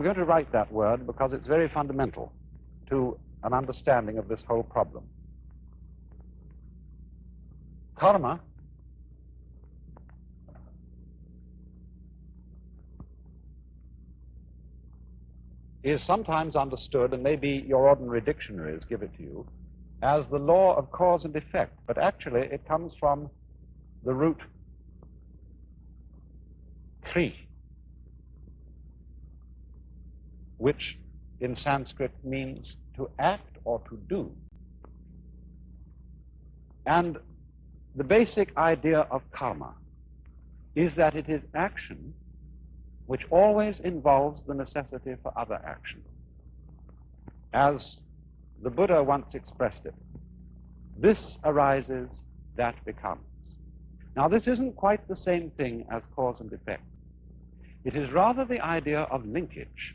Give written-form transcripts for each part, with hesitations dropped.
I'm going to write that word because it's very fundamental to an understanding of this whole problem. Karma is sometimes understood, and maybe your ordinary dictionaries give it to you, as the law of cause and effect, but actually it comes from the root kri, which in Sanskrit means to act or to do. And the basic idea of karma is that it is action which always involves the necessity for other action. As the Buddha once expressed it, this arises, that becomes. Now, this isn't quite the same thing as cause and effect. It is rather the idea of linkage.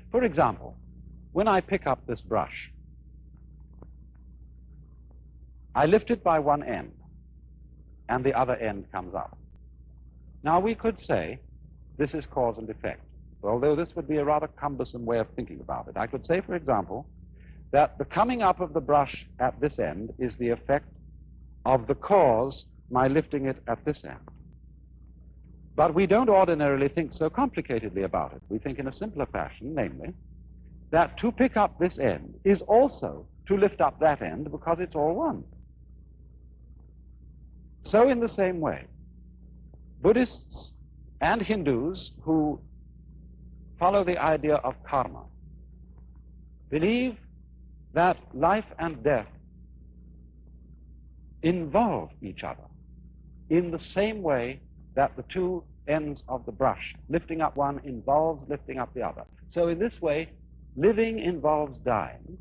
For example, when I pick up this brush, I lift it by one end, and the other end comes up. Now, we could say this is cause and effect, although this would be a rather cumbersome way of thinking about it. I could say, for example, that the coming up of the brush at this end is the effect of the cause, my lifting it at this end. But we don't ordinarily think so complicatedly about it. We think in a simpler fashion, namely, that to pick up this end is also to lift up that end because it's all one. So in the same way, Buddhists and Hindus who follow the idea of karma believe that life and death involve each other in the same way that the two ends of the brush, lifting up one involves lifting up the other. So in this way, living involves dying.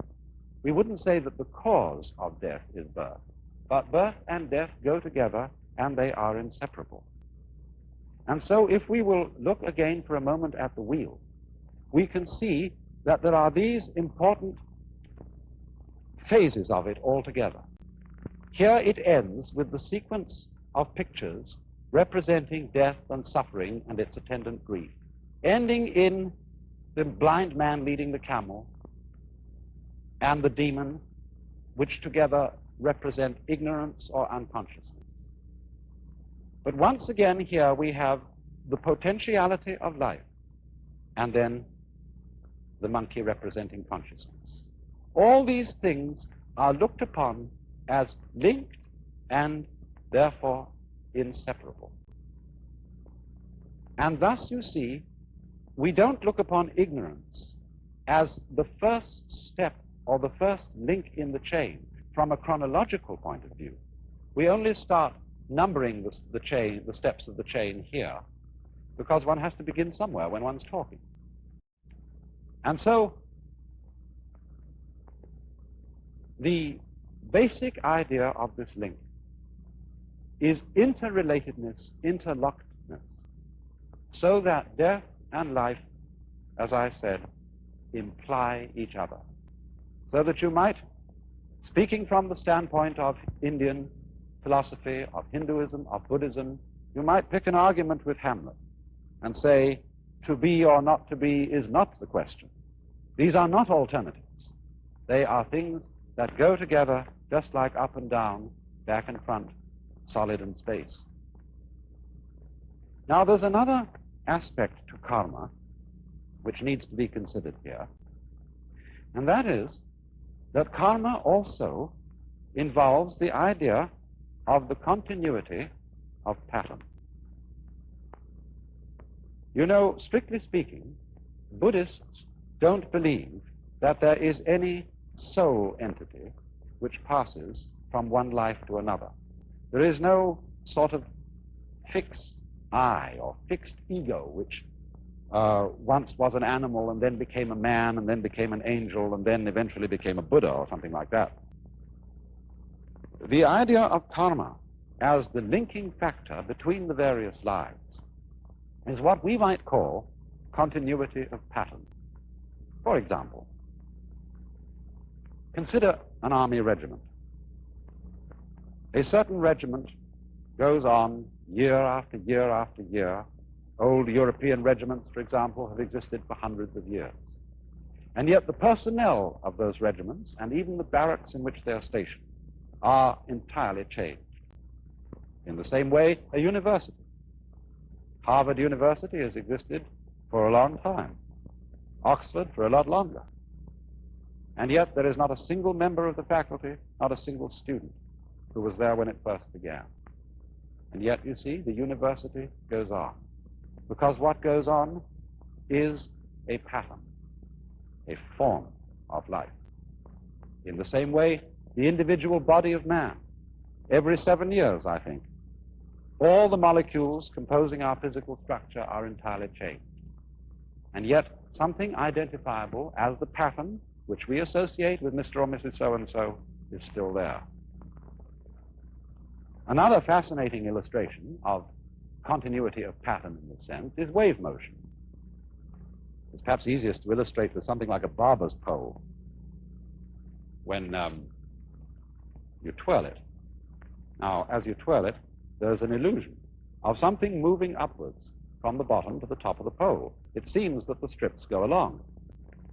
We wouldn't say that the cause of death is birth, but birth and death go together and they are inseparable. And so if we will look again for a moment at the wheel, we can see that there are these important phases of it altogether. Here it ends with the sequence of pictures representing death and suffering and its attendant grief, ending in the blind man leading the camel and the demon, which together represent ignorance or unconsciousness. But once again here we have the potentiality of life, and then the monkey representing consciousness. All these things are looked upon as linked and therefore inseparable. And thus, you see, we don't look upon ignorance as the first step or the first link in the chain from a chronological point of view. We only start numbering the steps of the chain here, because one has to begin somewhere when one's talking. And so the basic idea of this link is interrelatedness, interlockedness, so that death and life, as I said, imply each other. So that you might, speaking from the standpoint of Indian philosophy, of Hinduism, of Buddhism, you might pick an argument with Hamlet and say, to be or not to be is not the question. These are not alternatives. They are things that go together just like up and down, back and front, solid and space. Now there's another aspect to karma which needs to be considered here, and that is that karma also involves the idea of the continuity of pattern. You know, strictly speaking, Buddhists don't believe that there is any soul entity which passes from one life to another. There is no sort of fixed I or fixed ego which once was an animal and then became a man and then became an angel and then eventually became a Buddha or something like that. The idea of karma as the linking factor between the various lives is what we might call continuity of pattern. For example, consider an army regiment. A certain regiment goes on year after year after year, Old European regiments, for example, have existed for hundreds of years. And yet the personnel of those regiments, and even the barracks in which they are stationed, are entirely changed. In the same way, a university. Harvard University has existed for a long time. Oxford for a lot longer. And yet there is not a single member of the faculty, not a single student, who was there when it first began. And yet, you see, the university goes on. Because what goes on is a pattern, a form of life. In the same way, the individual body of man, every 7 years, I think, all the molecules composing our physical structure are entirely changed. And yet, something identifiable as the pattern which we associate with Mr. or Mrs. So-and-so is still there. Another fascinating illustration of continuity of pattern in this sense is wave motion. It's perhaps easiest to illustrate with something like a barber's pole. When you twirl it. Now, as you twirl it, there's an illusion of something moving upwards from the bottom to the top of the pole. It seems that the strips go along.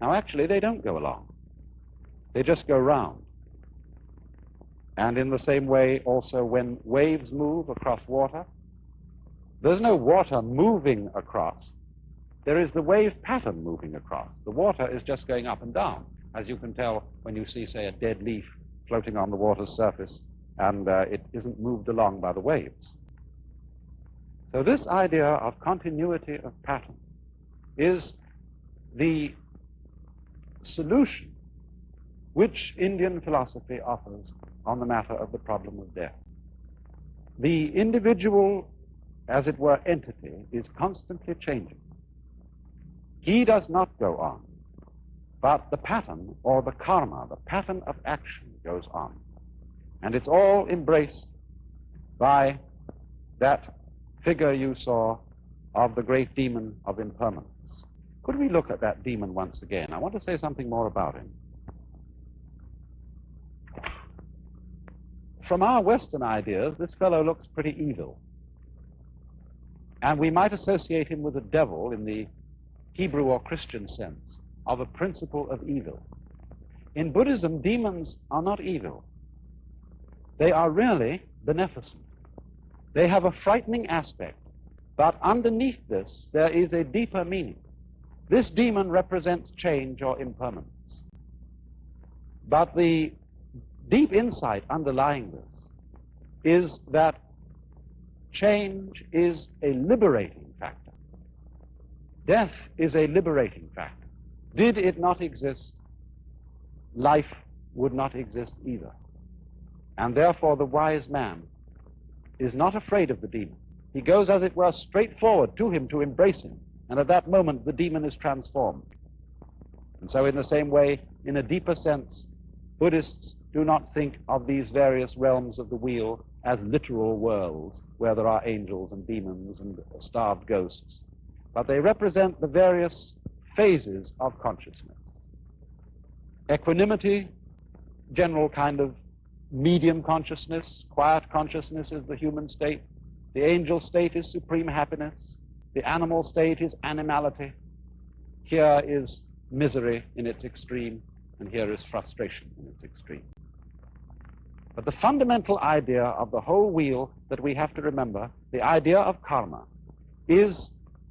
Now, actually, they don't go along. They just go round. And in the same way, also, when waves move across water, there's no water moving across. There is the wave pattern moving across. The water is just going up and down, as you can tell when you see, say, a dead leaf floating on the water's surface, and it isn't moved along by the waves. So this idea of continuity of pattern is the solution which Indian philosophy offers on the matter of the problem of death. The individual, as it were, entity is constantly changing. He does not go on, but the pattern or the karma, the pattern of action, goes on. And it's all embraced by that figure you saw of the great demon of impermanence. Could we look at that demon once again? I want to say something more about him. From our Western ideas, this fellow looks pretty evil. And we might associate him with the devil in the Hebrew or Christian sense of a principle of evil. In Buddhism, demons are not evil. They are really beneficent. They have a frightening aspect, but underneath this, there is a deeper meaning. This demon represents change or impermanence. But the deep insight underlying this is that change is a liberating factor. Death is a liberating factor. Did it not exist, life would not exist either. And therefore the wise man is not afraid of the demon. He goes, as it were, straight forward to him to embrace him. And at that moment, the demon is transformed. And so in the same way, in a deeper sense, Buddhists do not think of these various realms of the wheel as literal worlds where there are angels and demons and starved ghosts. But they represent the various phases of consciousness. Equanimity, general kind of medium consciousness, quiet consciousness is the human state. The angel state is supreme happiness. The animal state is animality. Here is misery in its extreme, and here is frustration in its extreme. But the fundamental idea of the whole wheel that we have to remember, the idea of karma, is